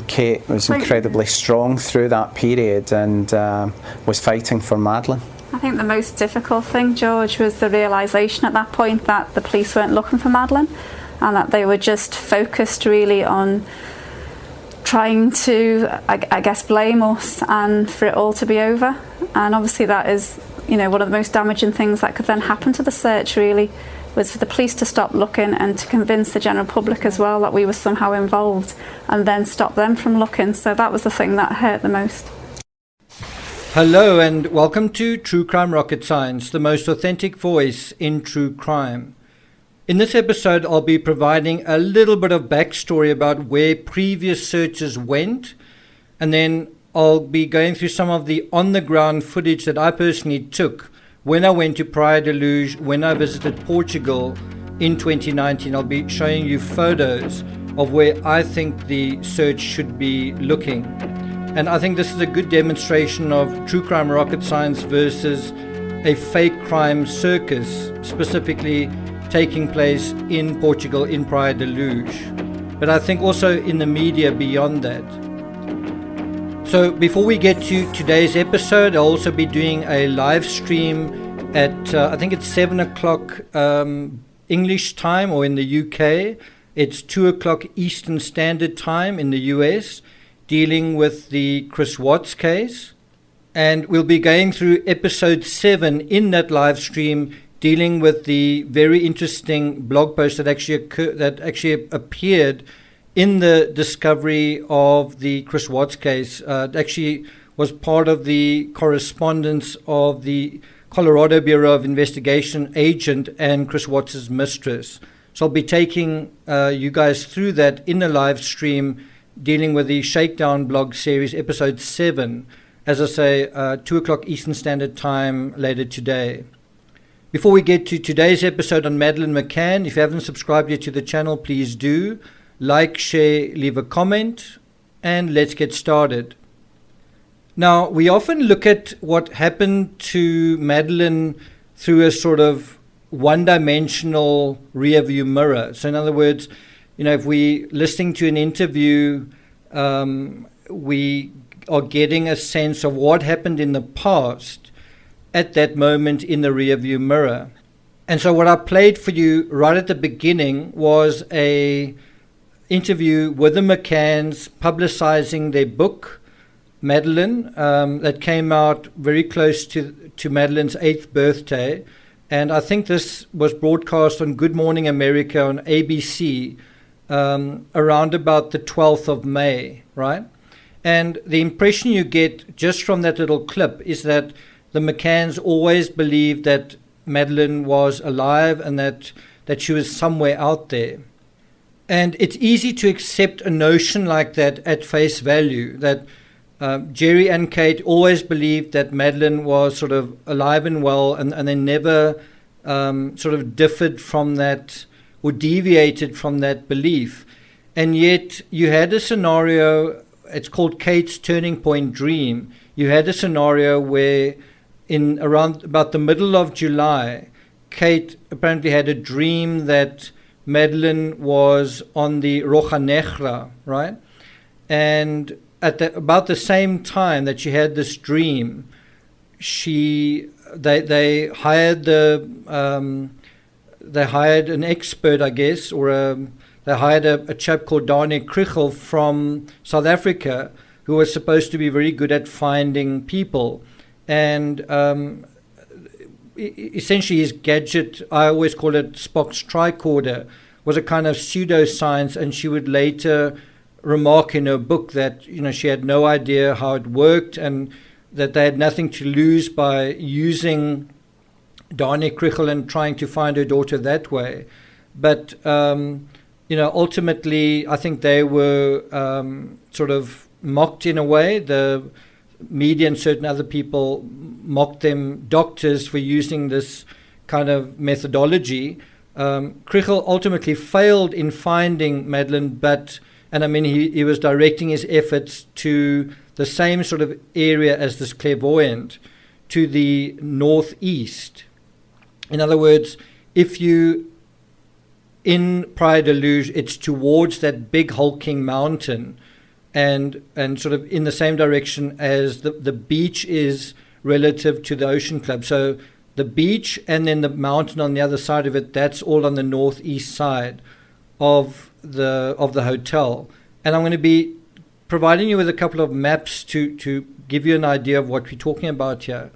Kate was incredibly strong through that period and was fighting for Madeleine. I think the most difficult thing, George, was the realisation at that point that the police weren't looking for Madeleine and that they were just focused really on trying to, I guess, blame us and for it all to be over. And obviously that is, one of the most damaging things that could then happen to the search, really, was for the police to stop looking and to convince the general public as well that we were somehow involved and then stop them from looking. So that was the thing that hurt the most. Hello and welcome to True Crime Rocket Science, the most authentic voice in true crime. In this episode, I'll be providing a little bit of backstory about where previous searches went, and then I'll be going through some of the on-the-ground footage that I personally took when I went to Praia de Luz, when I visited Portugal in 2019. I'll be showing you photos of where I think the search should be looking. And I think this is a good demonstration of true crime rocket science versus a fake crime circus, specifically taking place in Portugal, in Praia de Luz. But I think also in the media beyond that. So before we get to today's episode, I'll also be doing a live stream at, I think it's 7 o'clock English time, or in the UK. It's 2 o'clock Eastern Standard Time in the US, dealing with the Chris Watts case. And we'll be going through episode 7 in that live stream, dealing with the very interesting blog post that actually appeared in the discovery of the Chris Watts case. It actually was part of the correspondence of the Colorado Bureau of Investigation agent and Chris Watts' mistress. So I'll be taking you guys through that in the live stream, dealing with the Shakedown blog series, episode 7, as I say, 2 o'clock Eastern Standard Time later today. Before we get to today's episode on Madeleine McCann, if you haven't subscribed yet to the channel, please do. Like, share, leave a comment, and let's get started. Now, we often look at what happened to Madeleine through a sort of one-dimensional rear-view mirror. So in other words, if we're listening to an interview, we are getting a sense of what happened in the past at that moment in the rear-view mirror. And so what I played for you right at the beginning was a interview with the McCanns publicizing their book, Madeleine, that came out very close to Madeleine's 8th birthday. And I think this was broadcast on Good Morning America on ABC around about the 12th of May, right? And the impression you get just from that little clip is that the McCanns always believed that Madeleine was alive and that she was somewhere out there. And it's easy to accept a notion like that at face value, that Jerry and Kate always believed that Madeleine was sort of alive and well, and they never sort of differed from that or deviated from that belief. And yet you had a scenario, it's called Kate's turning point dream. You had a scenario where in around about the middle of July, Kate apparently had a dream that Madeleine was on the Roja Negra, right? And at about the same time that she had this dream, they hired an expert, I guess, or they hired a chap called Dani Krichel from South Africa, who was supposed to be very good at finding people. And essentially his gadget, I always call it Spock's tricorder, was a kind of pseudoscience, and she would later remark in her book that she had no idea how it worked and that they had nothing to lose by using Dani Krichel and trying to find her daughter that way. But ultimately I think they were sort of mocked in a way. The media and certain other people mocked them, doctors, for using this kind of methodology. Krichel ultimately failed in finding Madeleine, he was directing his efforts to the same sort of area as this clairvoyant, to the northeast. In other words, if you in Praia de Luz, it's towards that big hulking mountain and sort of in the same direction as the beach is relative to the Ocean Club. So the beach and then the mountain on the other side of it, that's all on the northeast side of the hotel. And I'm going to be providing you with a couple of maps to give you an idea of what we're talking about here.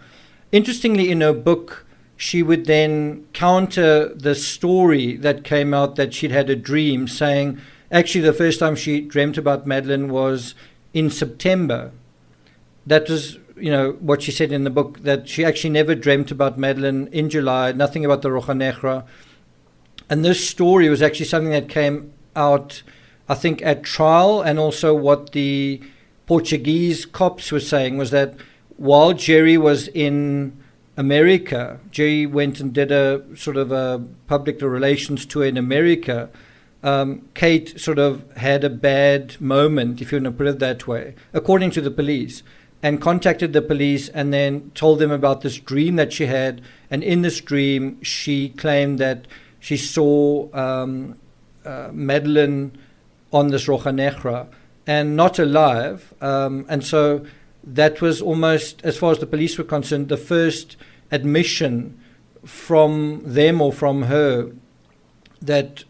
Interestingly, in her book, she would then counter the story that came out that she'd had a dream, saying actually the first time she dreamt about Madeleine was in September. That was, what she said in the book, that she actually never dreamt about Madeleine in July, nothing about the Roja Negra. And this story was actually something that came out, I think, at trial, and also what the Portuguese cops were saying was that while Jerry was in America, Jerry went and did a sort of a public relations tour in America. Kate sort of had a bad moment, if you want to put it that way, according to the police, and contacted the police and then told them about this dream that she had. And in this dream, she claimed that she saw Madeleine on this Roja Negra and not alive. And so that was almost, as far as the police were concerned, the first admission from them or from her that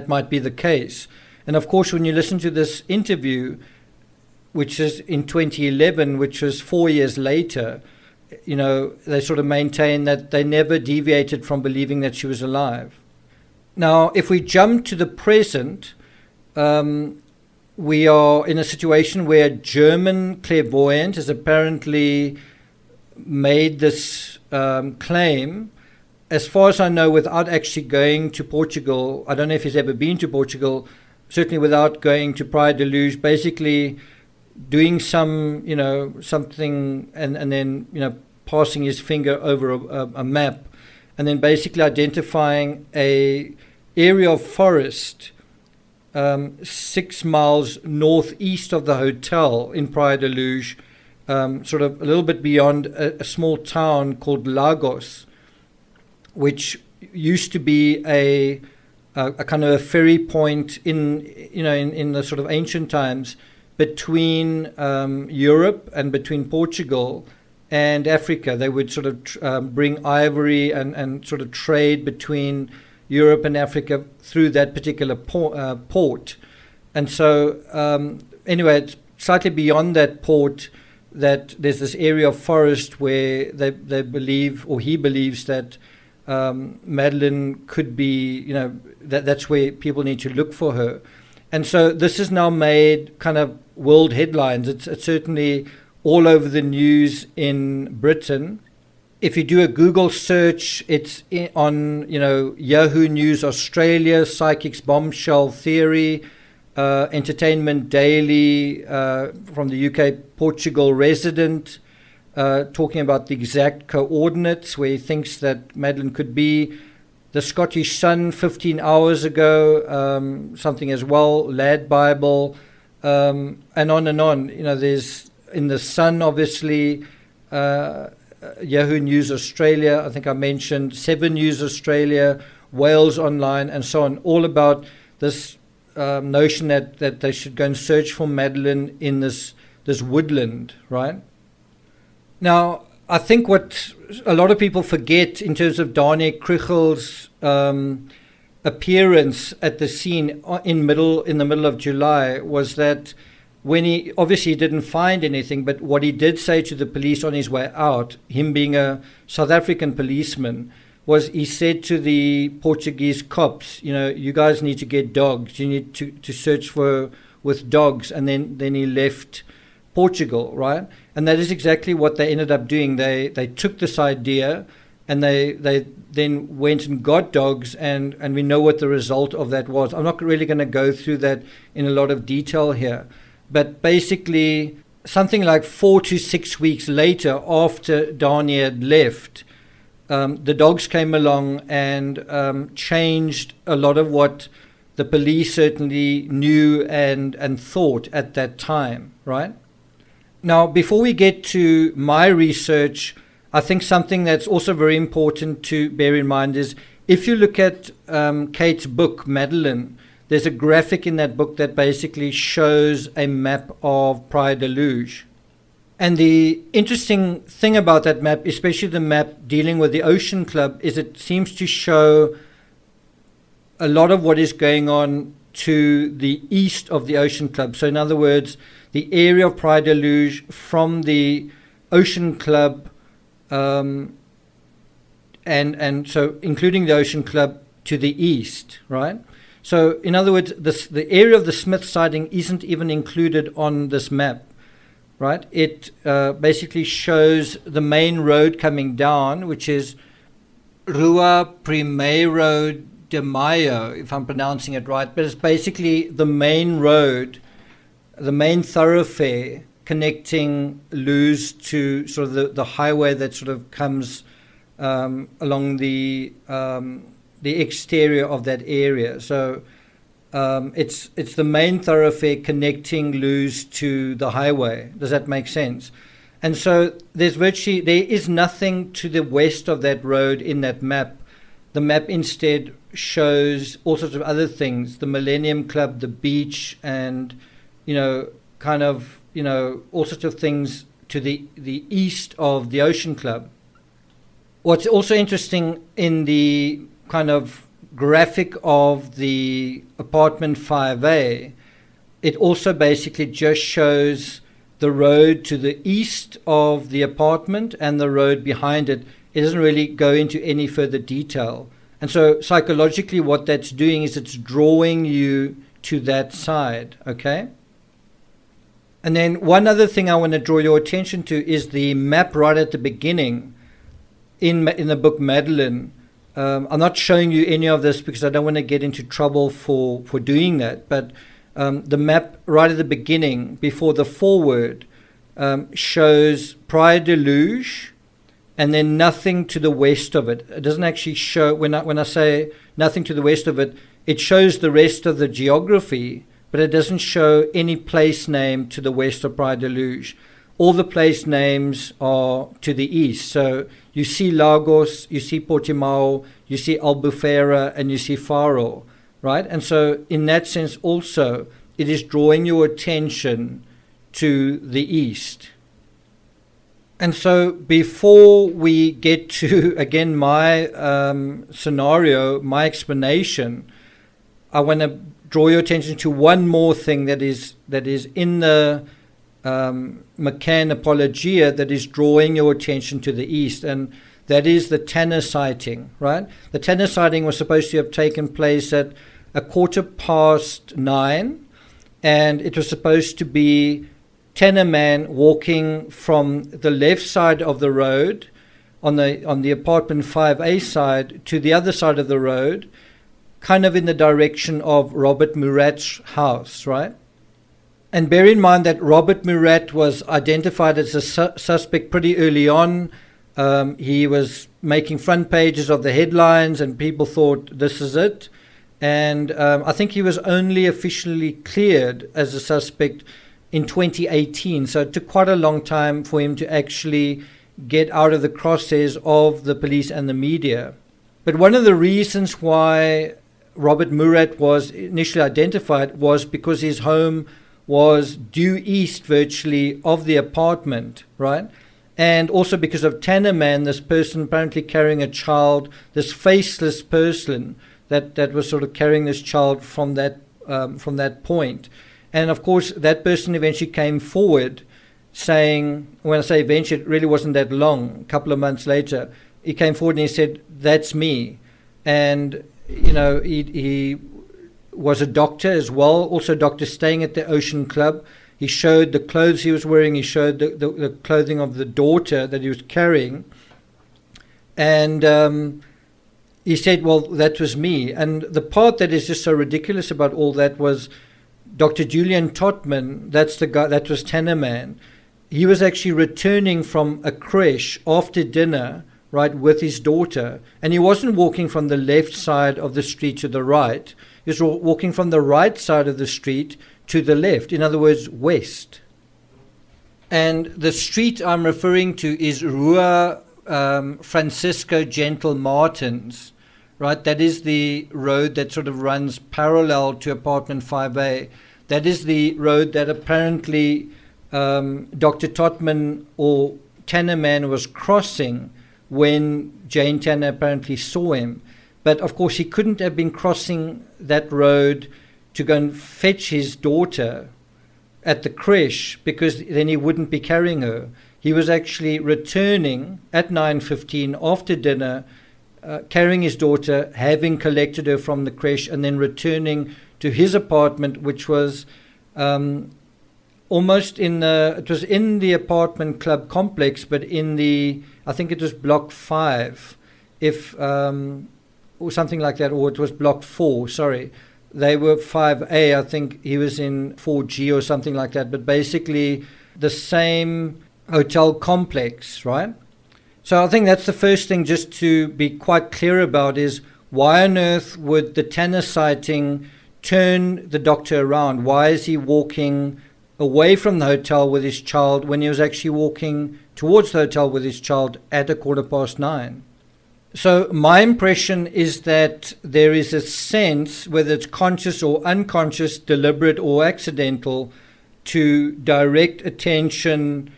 might be the case. And of course, when you listen to this interview, which is in 2011, which was 4 years later, they sort of maintain that they never deviated from believing that she was alive. Now, if we jump to the present, we are in a situation where a German clairvoyant has apparently made this claim, as far as I know, without actually going to Portugal. I don't know if he's ever been to Portugal, certainly without going to Praia de Luz, basically doing some, something and then, passing his finger over a map and then basically identifying a area of forest 6 miles northeast of the hotel in Praia de Luz, sort of a little bit beyond a small town called Lagos, which used to be a kind of a ferry point in the sort of ancient times between Europe and between Portugal and Africa. They would sort of bring ivory and sort of trade between Europe and Africa through that particular port. And so anyway, it's slightly beyond that port that there's this area of forest where they believe, or he believes, that Madeleine could be, that's where people need to look for her. And so this has now made kind of world headlines. It's certainly all over the news in Britain. If you do a Google search, it's on, Yahoo News Australia, Psychics Bombshell Theory, Entertainment Daily, from the UK, Portugal Resident, talking about the exact coordinates where he thinks that Madeleine could be. The Scottish Sun 15 hours ago, something as well, Lad Bible, and on and on. There's in the Sun, obviously, Yahoo News Australia, I think I mentioned, 7 News Australia, Wales Online, and so on, all about this notion that they should go and search for Madeleine in this woodland, right? Now, I think what a lot of people forget in terms of Danie Krichel's appearance at the scene in the middle of July was that when he obviously didn't find anything, but what he did say to the police on his way out, him being a South African policeman, was he said to the Portuguese cops, you guys need to get dogs. You need to search with dogs. And then he left Portugal, right? And that is exactly what they ended up doing. They took this idea and they then went and got dogs, and we know what the result of that was. I'm not really going to go through that in a lot of detail here. But basically, something like 4 to 6 weeks later, after Danie had left, the dogs came along and changed a lot of what the police certainly knew and thought at that time, right? Now, before we get to my research, I think something that's also very important to bear in mind is if you look at Kate's book, Madeleine, there's a graphic in that book that basically shows a map of Praia da Luz. And the interesting thing about that map, especially the map dealing with the Ocean Club, is it seems to show a lot of what is going on to the east of the Ocean Club. So in other words, the area of Praia da Luz from the Ocean Club, and so including the Ocean Club to the east, right? So in other words, the area of the Smith sighting isn't even included on this map, right? It basically shows the main road coming down, which is Rua Primeiro de Maio, if I'm pronouncing it right, but it's basically the main road, the main thoroughfare connecting Luz to sort of the highway that sort of comes along the exterior of that area. So it's the main thoroughfare connecting Luz to the highway. Does that make sense? And so there is nothing to the west of that road in that map. The map instead shows all sorts of other things, the Millennium Club, the beach, and, all sorts of things to the east of the Ocean Club. What's also interesting in the kind of graphic of the apartment 5A, it also basically just shows the road to the east of the apartment and the road behind it. It doesn't really go into any further detail. And so psychologically what that's doing is it's drawing you to that side, okay? And then one other thing I want to draw your attention to is the map right at the beginning in the book Madeleine. I'm not showing you any of this because I don't want to get into trouble for doing that, but the map right at the beginning, before the foreword, shows Praia da Luz, and then nothing to the west of it. It doesn't actually show, when I say nothing to the west of it, it shows the rest of the geography, but it doesn't show any place name to the west of Praia da Luz. All the place names are to the east. So you see Lagos, you see Portimao, you see Albufeira, and you see Faro, right? And so in that sense also, it is drawing your attention to the east. And so before we get to, again, my scenario, my explanation, I want to draw your attention to one more thing that is in the McCann Apologia that is drawing your attention to the east, and that is the Tanner sighting, right? The Tanner sighting was supposed to have taken place at 9:15, and it was supposed to be Tanner man walking from the left side of the road on the apartment 5A side to the other side of the road, kind of in the direction of Robert Murat's house, right? And bear in mind that Robert Murat was identified as a suspect pretty early on. He was making front pages of the headlines and people thought this is it. And I think he was only officially cleared as a suspect in 2018. So it took quite a long time for him to actually get out of the crosshairs of the police and the media. But one of the reasons why Robert Murat was initially identified was because his home was due east virtually of the apartment, right? And also because of Tanner man, this person apparently carrying a child, this faceless person that was sort of carrying this child from that point. And of course, that person eventually came forward saying, when I say eventually, it really wasn't that long, a couple of months later, he came forward and he said, "That's me." And, he was a doctor as well, also a doctor staying at the Ocean Club. He showed the clothes he was wearing. He showed the clothing of the daughter that he was carrying. And he said, well, that was me. And the part that is just so ridiculous about all that was Dr. Julian Totman, that's the guy, that was Tanner man. He was actually returning from a creche after dinner, right, with his daughter. And he wasn't walking from the left side of the street to the right. He was walking from the right side of the street to the left, in other words, west. And the street I'm referring to is Rua Francisco Gentle Martins, right? That is the road that sort of runs parallel to apartment 5A. That is the road that apparently Dr. Totman or Tannerman was crossing when Jane Tanner apparently saw him. But of course, he couldn't have been crossing that road to go and fetch his daughter at the creche, because then he wouldn't be carrying her. He was actually returning at 9:15 after dinner, carrying his daughter, having collected her from the creche, and then returning to his apartment, which was almost it was in the apartment club complex, but in I think it was block 5, or something like that, or it was block 4, sorry. They were 5A, I think he was in 4G or something like that, but basically the same hotel complex, right? So I think that's the first thing just to be quite clear about, is why on earth would the Tanner sighting turn the doctor around? Why is he walking away from the hotel with his child when he was actually walking towards the hotel with his child at 9:15? So my impression is that there is a sense, whether it's conscious or unconscious, deliberate or accidental, to direct attention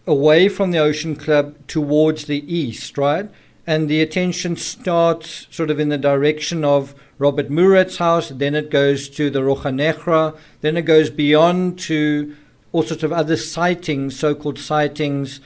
away from the Ocean Club towards the east, right? And the attention starts sort of in the direction of Robert Murat's house, then it goes to the Roja Negra, then it goes beyond to all sorts of other sightings, so-called sightings,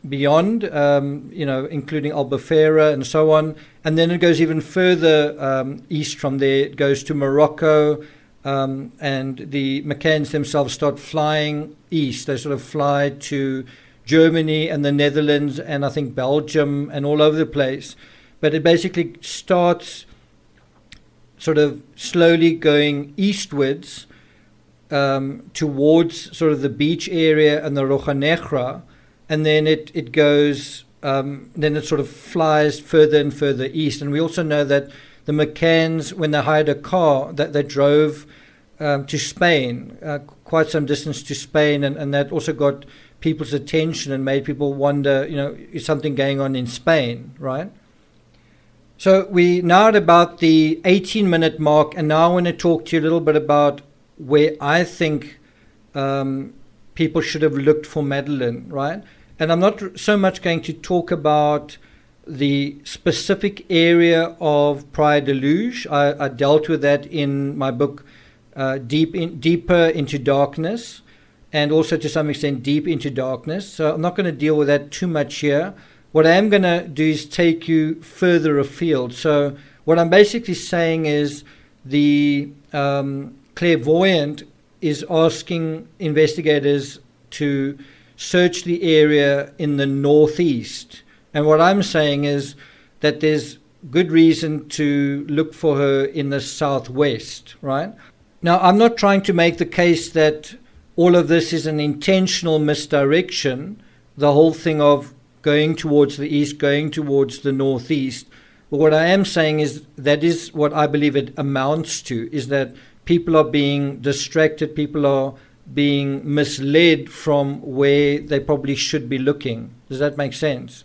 beyond, including Albufeira and so on. And then it goes even further east from there. It goes to Morocco, and the McCanns themselves start flying east. They sort of fly to Germany and the Netherlands and I think Belgium and all over the place. But it basically starts sort of slowly going eastwards towards sort of the beach area and the Roja Negra. And then it goes, then it sort of flies further and further east. And we also know that the McCanns, when they hired a car, that they drove to Spain, quite some distance to Spain, and that also got people's attention and made people wonder, is something going on in Spain, right? So we now at about the 18-minute mark, and now I want to talk to you a little bit about where I think people should have looked for Madeleine, right? And I'm not so much going to talk about the specific area of Praia de Luz. I dealt with that in my book, Deeper into Darkness, and also to some extent Deep into Darkness. So I'm not going to deal with that too much here. What I am going to do is take you further afield. So what I'm basically saying is the clairvoyant is asking investigators to search the area in the northeast. And what I'm saying is that there's good reason to look for her in the southwest, right? Now, I'm not trying to make the case that all of this is an intentional misdirection, the whole thing of going towards the east, going towards the northeast. But what I am saying is that is what I believe it amounts to, is that people are being distracted, people are being misled from where they probably should be looking. Does that make sense?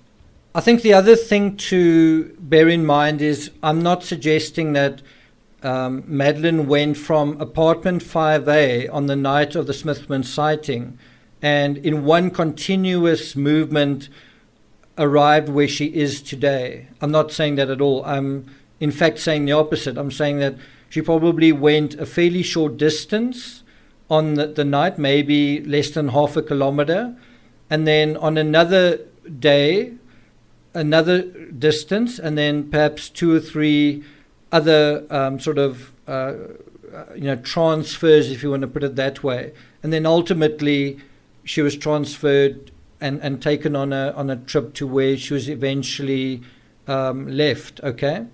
I think the other thing to bear in mind is I'm not suggesting that Madeleine went from apartment 5A on the night of the Smithman sighting and in one continuous movement arrived where she is today. I'm not saying that at all. I'm in fact saying the opposite. I'm saying that she probably went a fairly short distance on the night, maybe less than half a kilometer, and then on another day, another distance, and then perhaps 2 or 3 other transfers, if you want to put it that way. And then ultimately she was transferred and taken on a trip to where she was eventually left, okay?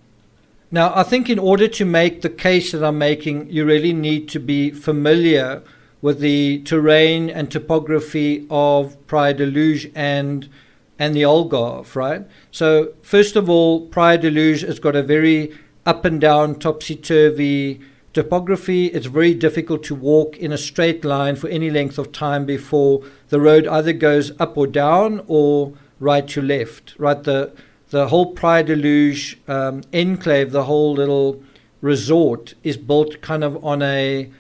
Now, I think in order to make the case that I'm making, you really need to be familiar with the terrain and topography of Praia de Luz and the Algarve, right? So, first of all, Praia de Luz has got a very up and down, topsy-turvy topography. It's very difficult to walk in a straight line for any length of time before the road either goes up or down or right to left, right? The the whole Praia de Luge enclave, the whole little resort, is built kind of on an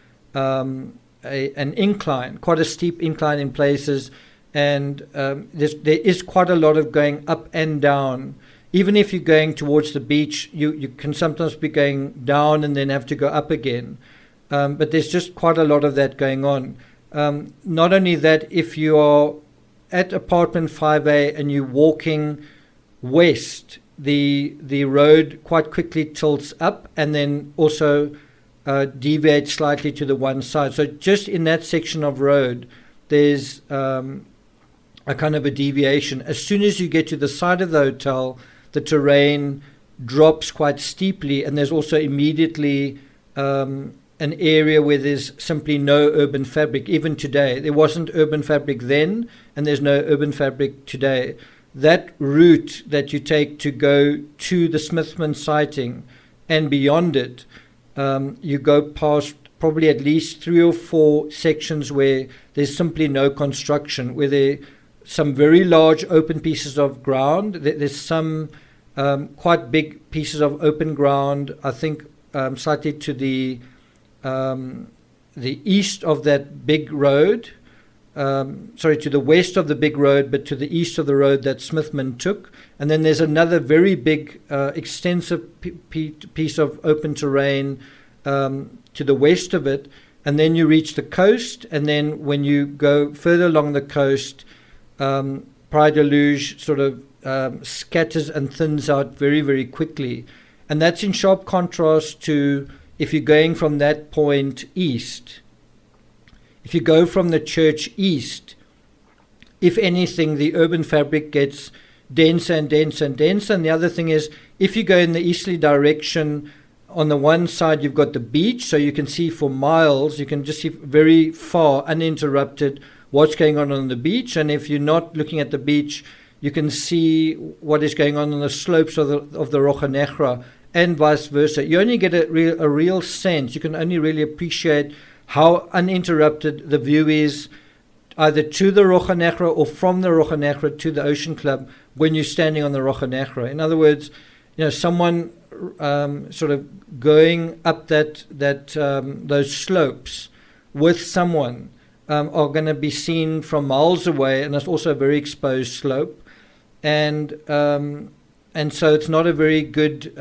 incline, quite a steep incline in places, and there is quite a lot of going up and down. Even if you're going towards the beach, you can sometimes be going down and then have to go up again. But there's just quite a lot of that going on. Not only that, if you are at apartment 5A and you're walking west, the road quite quickly tilts up and then also deviates slightly to the one side. So just in that section of road, there's a kind of a deviation. As soon as you get to the side of the hotel, the terrain drops quite steeply, and there's also immediately an area where there's simply no urban fabric. Even today, there wasn't urban fabric then, and there's no urban fabric today. That route that you take to go to the Smithman sighting and beyond it, you go past probably at least 3 or 4 sections where there's simply no construction, where there are some very large open pieces of ground. There's some quite big pieces of open ground, I think slightly to the east of that big road, to the west of the big road, but to the east of the road that Smithman took. And then there's another very big, extensive piece of open terrain to the west of it. And then you reach the coast. And then when you go further along the coast, Praia de Luge sort of scatters and thins out very, very quickly. And that's in sharp contrast to if you're going from that point east. If you go from the church east, if anything, the urban fabric gets denser and denser and denser. And the other thing is, if you go in the easterly direction, on the one side you've got the beach, so you can see for miles, you can just see very far, uninterrupted, what's going on the beach. And if you're not looking at the beach, you can see what is going on the slopes of the Roja Negra, and vice versa. You only get a real sense, you can only really appreciate how uninterrupted the view is, either to the Roja Negra or from the Roja Negra to the Ocean Club when you're standing on the Roja Negra. In other words, someone sort of going up those slopes with someone are going to be seen from miles away, and it's also a very exposed slope, and so it's not a very good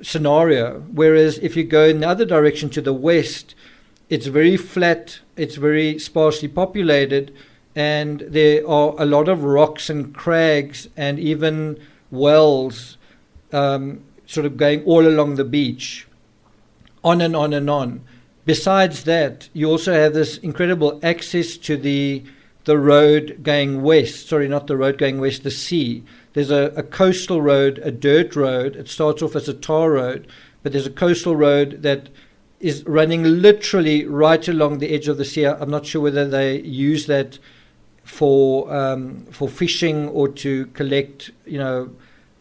scenario. Whereas if you go in the other direction to the west, it's very flat, it's very sparsely populated, and there are a lot of rocks and crags and even wells sort of going all along the beach, on and on and on. Besides that, you also have this incredible access to the road going west. Sorry, not the road going west, the sea. There's a coastal road, a dirt road. It starts off as a tar road, but there's a coastal road that is running literally right along the edge of the sea. I'm not sure whether they use that for fishing or to collect,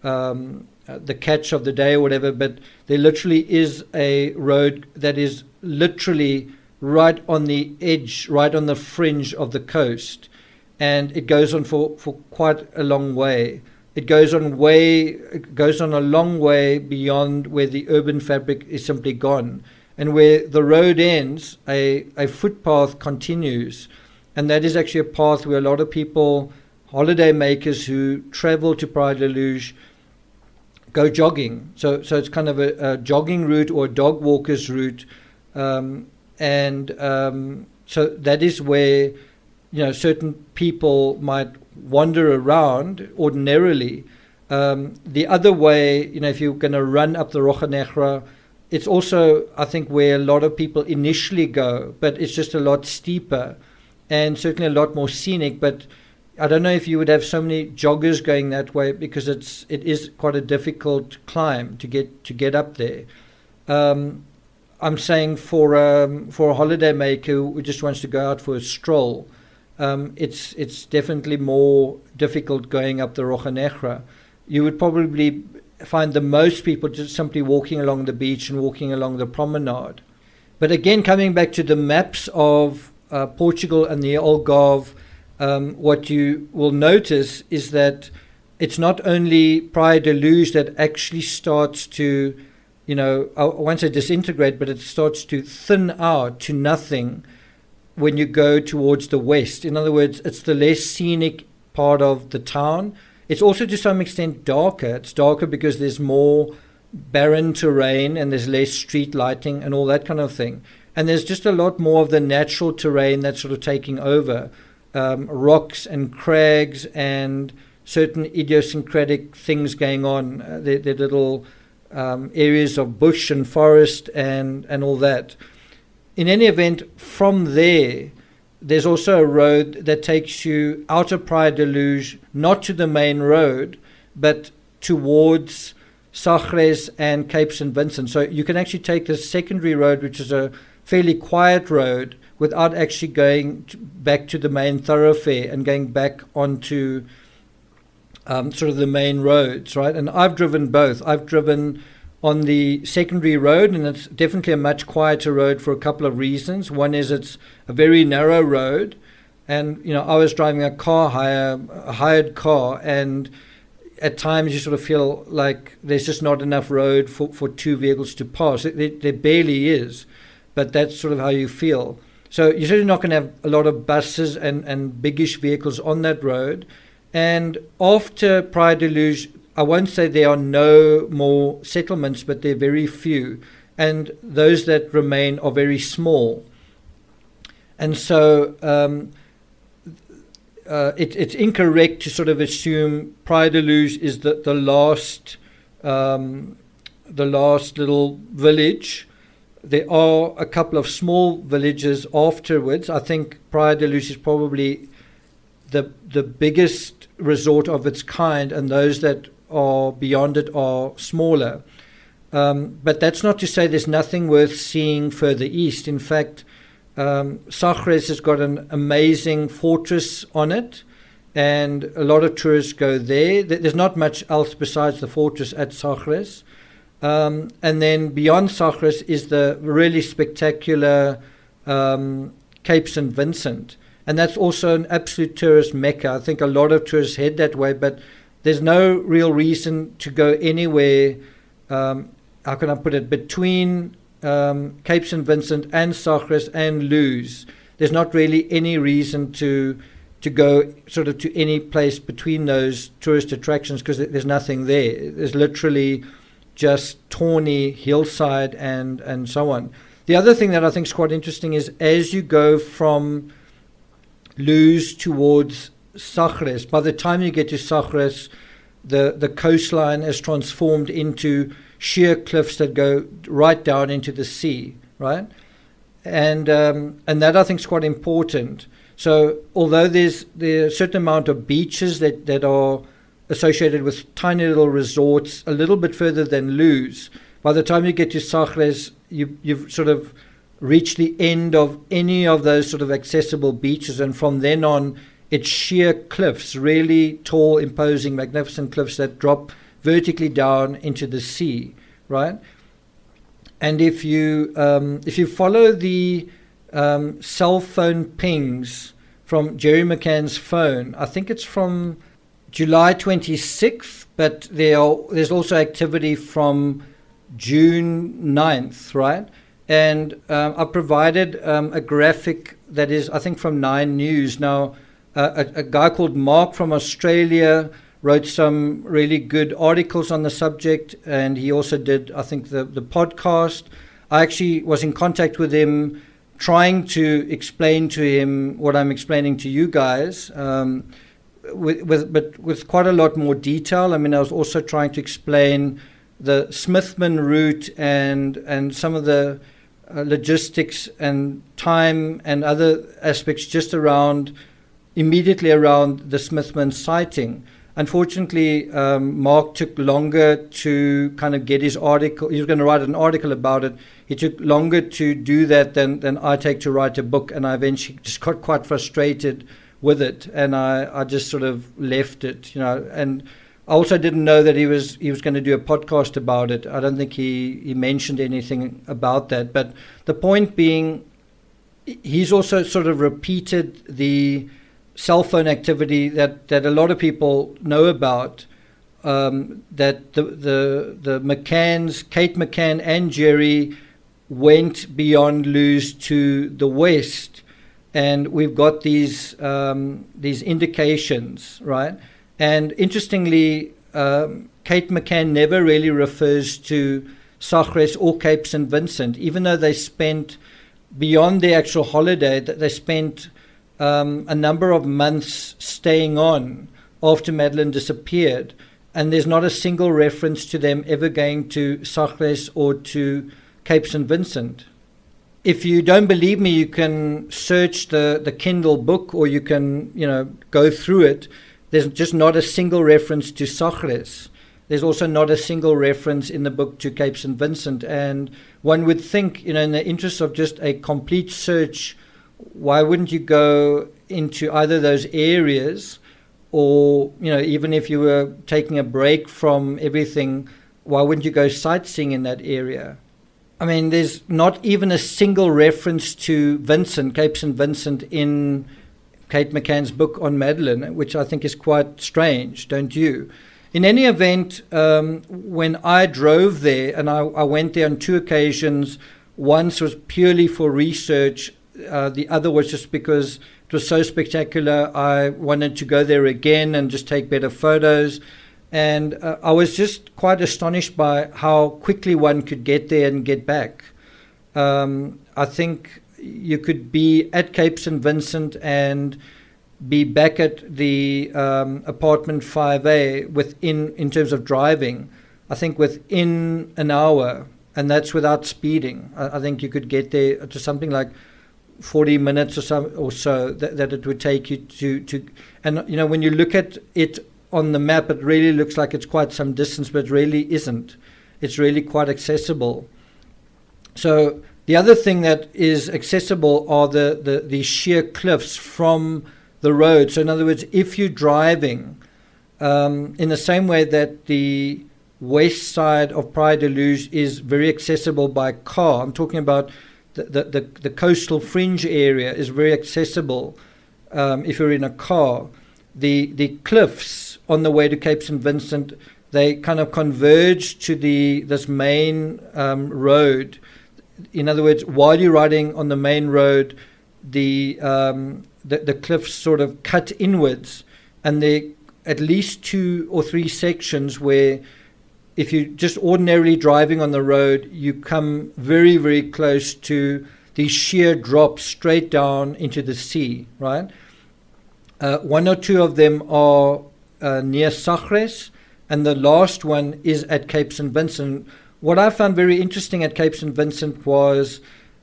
the catch of the day or whatever, but there literally is a road that is literally right on the edge, right on the fringe of the coast, and it goes on for quite a long way. It goes on a long way beyond where the urban fabric is simply gone, and where the road ends, a footpath continues, and that is actually a path where a lot of people, holiday makers who travel to Praia de Luge, go jogging. So it's kind of a jogging route or a dog walker's route, so that is where certain people might wander around ordinarily. The other way, if you're going to run up the Roja Negra, it's also, I think, where a lot of people initially go, but it's just a lot steeper and certainly a lot more scenic. But I don't know if you would have so many joggers going that way, because it is quite a difficult climb to get up there. I'm saying for a holiday maker who just wants to go out for a stroll, it's definitely more difficult going up the Roja Negra. You would probably find the most people just simply walking along the beach and walking along the promenade. But again, coming back to the maps of Portugal and the Algarve, what you will notice is that it's not only Praia de Luz that actually starts to, I won't say disintegrate, but it starts to thin out to nothing when you go towards the west. In other words, it's the less scenic part of the town. It's also to some extent darker. It's darker because there's more barren terrain and there's less street lighting and all that kind of thing. And there's just a lot more of the natural terrain that's sort of taking over. Rocks and crags and certain idiosyncratic things going on. They're little areas of bush and forest and all that. In any event, from there's also a road that takes you out of Praia de Luz, not to the main road, but towards Sagres and Cape St. Vincent. So you can actually take the secondary road, which is a fairly quiet road, without actually going back to the main thoroughfare and going back onto sort of the main roads, right? And I've driven both. I've driven on the secondary road, and it's definitely a much quieter road for a couple of reasons. One is it's a very narrow road, and I was driving a hired car, and at times you sort of feel like there's just not enough road for two vehicles to pass. There barely is, but that's sort of how you feel. So you're certainly not going to have a lot of buses and biggish vehicles on that road. And after Praia de Luz, I won't say there are no more settlements, but there are very few. And those that remain are very small. And so it's incorrect to sort of assume Praia de Luz is the last little village. There are a couple of small villages afterwards. I think Praia de Luz is probably the biggest resort of its kind, and those that are beyond it are smaller. But that's not to say there's nothing worth seeing further east. In fact, Sagres has got an amazing fortress on it, and a lot of tourists go there. There's not much else besides the fortress at Sagres. And then beyond Sagres is the really spectacular Cape St. Vincent. And that's also an absolute tourist mecca. I think a lot of tourists head that way, but there's no real reason to go anywhere, how can I put it, between Cape St. Vincent and Sagres and Luz. There's not really any reason to go sort of to any place between those tourist attractions, because there's nothing there. There's literally just tawny hillside and so on. The other thing that I think is quite interesting is as you go from Luz towards Sagres, by the time you get to Sagres, the coastline is transformed into sheer cliffs that go right down into the sea, right? And that I think is quite important. So although there's a certain amount of beaches that are associated with tiny little resorts a little bit further than Luz, by the time you get to Sagres, you've sort of reached the end of any of those sort of accessible beaches, and from then on it's sheer cliffs, really tall, imposing, magnificent cliffs that drop vertically down into the sea, right? And if you follow the cell phone pings from Jerry McCann's phone, I think it's from July 26th, but there's also activity from June 9th, right? And I provided a graphic that is, I think, from 9 News. Now, a guy called Mark from Australia wrote some really good articles on the subject, and he also did, I think, the podcast. I actually was in contact with him, trying to explain to him what I'm explaining to you guys, but with quite a lot more detail. I mean, I was also trying to explain the Smithman route and some of the logistics and time and other aspects just immediately around the Smithman sighting. Unfortunately, Mark took longer to kind of get his article. He was going to write an article about it. He took longer to do that than I take to write a book, and I eventually just got quite frustrated with it, and I just sort of left it, and I also didn't know that he was going to do a podcast about it. I don't think he mentioned anything about that. But the point being, he's also sort of repeated the cell phone activity that a lot of people know about, that the McCanns, Kate McCann and Jerry, went beyond Luz to the west, and we've got these indications, right? And interestingly, Kate McCann never really refers to Sagres or Cape St. Vincent, even though they spent, beyond their actual holiday, that they spent a number of months staying on after Madeleine disappeared. And there's not a single reference to them ever going to Sagres or to Cape St. Vincent. If you don't believe me, you can search the Kindle book, or you can, go through it. There's just not a single reference to Sagres. There's also not a single reference in the book to Cape St. Vincent. And one would think, in the interest of just a complete search, why wouldn't you go into either those areas, or, even if you were taking a break from everything, why wouldn't you go sightseeing in that area? I mean, there's not even a single reference to Vincent, Cape St. Vincent, in Kate McCann's book on Madeleine, which I think is quite strange, don't you? In any event, when I drove there, and I went there on 2 occasions, once was purely for research, the other was just because it was so spectacular, I wanted to go there again and just take better photos. And I was just quite astonished by how quickly one could get there and get back. I think you could be at Cape St. Vincent and be back at the apartment 5A in terms of driving, I think within an hour, and that's without speeding. I think you could get there to something like 40 minutes or so that it would take you to. And when you look at it on the map, it really looks like it's quite some distance, but it really isn't. It's really quite accessible. So the other thing that is accessible are the sheer cliffs from the road. So in other words, if you're driving, in the same way that the west side of Praia de Luz is very accessible by car, I'm talking about the coastal fringe area is very accessible if you're in a car. The cliffs on the way to Cape St. Vincent, they kind of converge to this main road. In other words, while you're riding on the main road, the cliffs sort of cut inwards, and there are at least 2 or 3 sections where, if you're just ordinarily driving on the road, you come very, very close to these sheer drops straight down into the sea, right? 1 or 2 of them are near Sagres, and the last one is at Cape St. Vincent. What I found very interesting at Cape St. Vincent was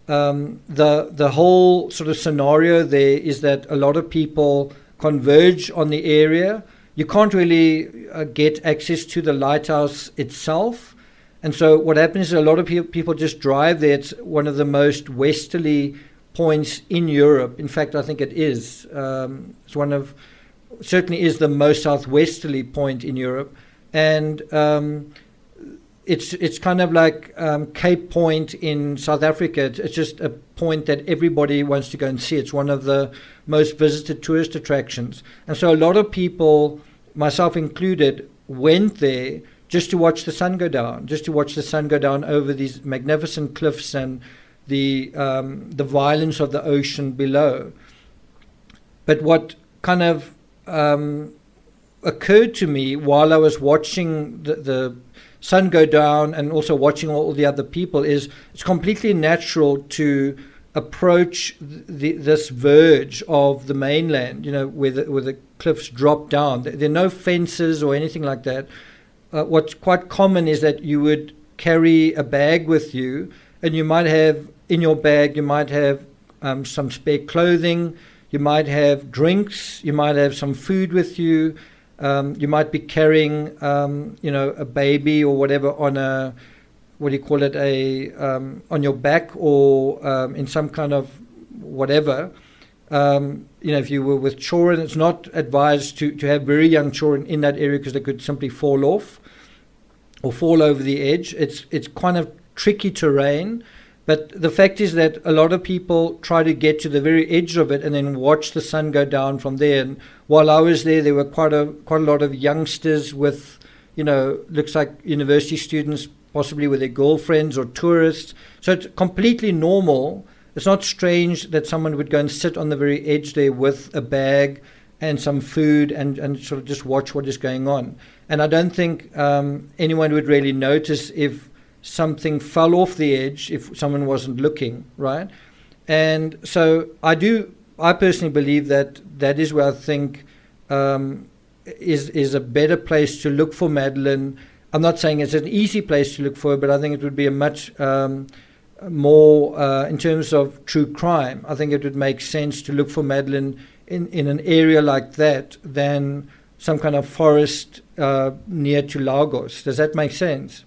the whole sort of scenario there is that a lot of people converge on the area. You can't really get access to the lighthouse itself. And so what happens is a lot of people just drive there. It's one of the most westerly points in Europe. In fact, I think it is. Certainly is the most southwesterly point in Europe. And it's kind of like Cape Point in South Africa. It's just a point that everybody wants to go and see. It's one of the most visited tourist attractions. And so a lot of people, myself included, went there just to watch the sun go down, over these magnificent cliffs and the violence of the ocean below. But what kind of occurred to me while I was watching the sun go down and also watching all the other people is it's completely natural to approach this verge of the mainland, where the cliffs drop down. There are no fences or anything like that. What's quite common is that you would carry a bag with you, and you might have in your bag, you might have some spare clothing, you might have drinks, you might have some food with you. You might be carrying, a baby or whatever on a, on your back, or in some kind of whatever. If you were with children, it's not advised to have very young children in that area because they could simply fall off or fall over the edge. It's kind of tricky terrain. But the fact is that a lot of people try to get to the very edge of it and then watch the sun go down from there. And while I was there were quite a lot of youngsters with, looks like university students, possibly with their girlfriends or tourists. So it's completely normal. It's not strange that someone would go and sit on the very edge there with a bag and some food and sort of just watch what is going on. And I don't think anyone would really notice if something fell off the edge if someone wasn't looking, right? And so I personally believe that is where I think is a better place to look for Madeleine. I'm not saying it's an easy place to look for her, but I think it would be a much more, in terms of true crime, I think it would make sense to look for Madeleine in an area like that than some kind of forest near to Lagos. Does that make sense?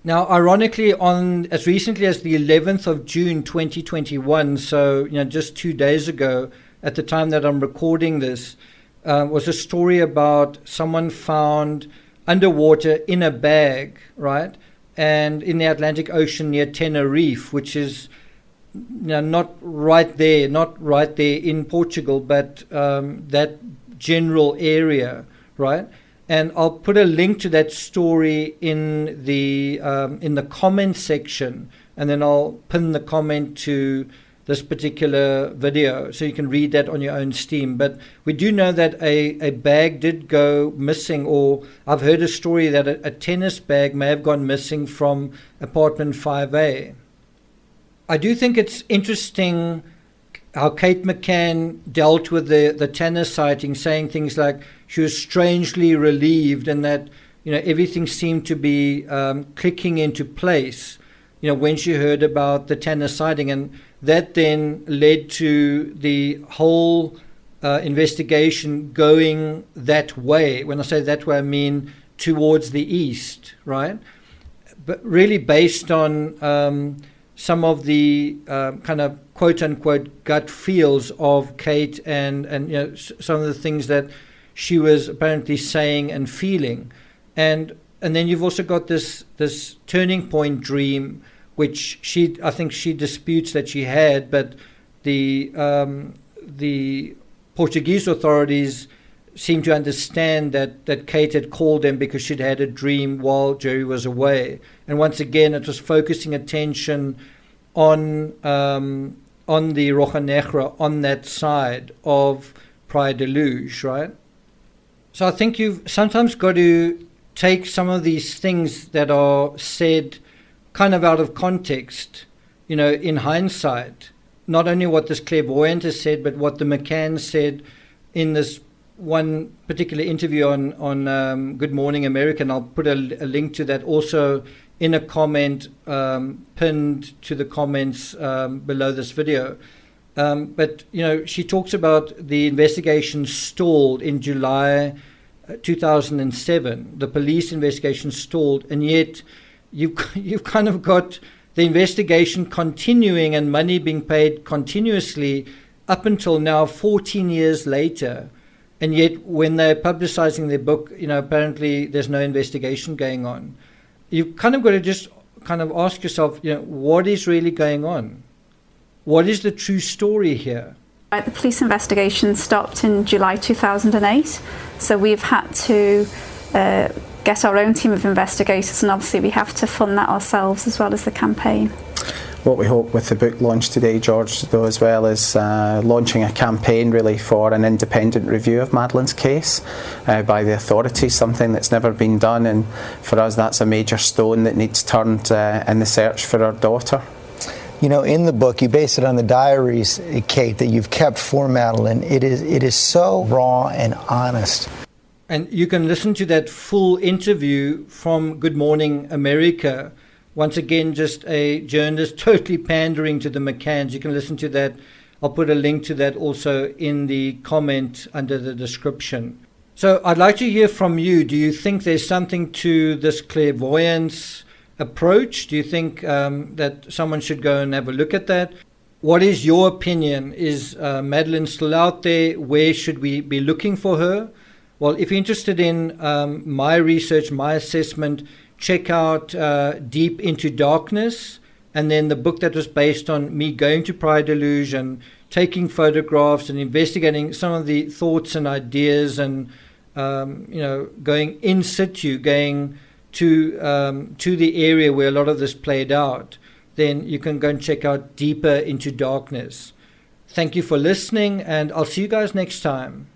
Now, ironically, on as recently as the 11th of June 2021, so just 2 days ago, at the time that I'm recording this, was a story about someone found underwater in a bag, right? And in the Atlantic Ocean near Tenerife, which is not right there in Portugal, but that general area, right? And I'll put a link to that story in the comment section, and then I'll pin the comment to this particular video, so you can read that on your own steam. But we do know that a bag did go missing, or I've heard a story that a tennis bag may have gone missing from apartment 5A. I do think it's interesting how Kate McCann dealt with the tennis sighting, saying things like she was strangely relieved and that everything seemed to be clicking into place when she heard about the tennis sighting, and that then led to the whole investigation going that way. When I say that way, I mean towards the east, right? But really based on some of the kind of quote-unquote gut feels of Kate and some of the things that she was apparently saying and feeling. And then you've also got this turning point dream, which I think she disputes that she had, but the Portuguese authorities seem to understand that Kate had called them because she'd had a dream while Jerry was away. And once again, it was focusing attention on the Roja Negra, on that side of Praia de Luz, right? So I think you've sometimes got to take some of these things that are said kind of out of context, in hindsight, not only what this clairvoyant has said, but what the McCann said in this one particular interview on Good Morning America. And I'll put a link to that also in a comment pinned to the comments below this video. But she talks about the investigation stalled in July 2007. The police investigation stalled, and yet you've kind of got the investigation continuing and money being paid continuously up until now, 14 years later. And yet when they're publicizing their book, apparently there's no investigation going on. You've kind of got to just kind of ask yourself, what is really going on? What is the true story here? The police investigation stopped in July 2008, so we've had to get our own team of investigators, and obviously we have to fund that ourselves as well as the campaign. What we hope with the book launch today, George, though, as well, is launching a campaign really for an independent review of Madeleine's case by the authorities, something that's never been done, and for us that's a major stone that needs turned in the search for our daughter. In the book, you base it on the diaries, Kate, that you've kept for Madeleine. It is so raw and honest. And you can listen to that full interview from Good Morning America. Once again, just a journalist totally pandering to the McCanns. You can listen to that. I'll put a link to that also in the comment under the description. So I'd like to hear from you. Do you think there's something to this clairvoyance approach? Do you think that someone should go and have a look at that? What is your opinion? Is Madeleine still out there? Where should we be looking for her? Well, if you're interested in my research, my assessment, check out Deep Into Darkness, and then the book that was based on me going to Praia da Luz and taking photographs and investigating some of the thoughts and ideas, and going in situ, going to the area where a lot of this played out, then you can go and check out Deeper into Darkness. Thank you for listening, and I'll see you guys next time.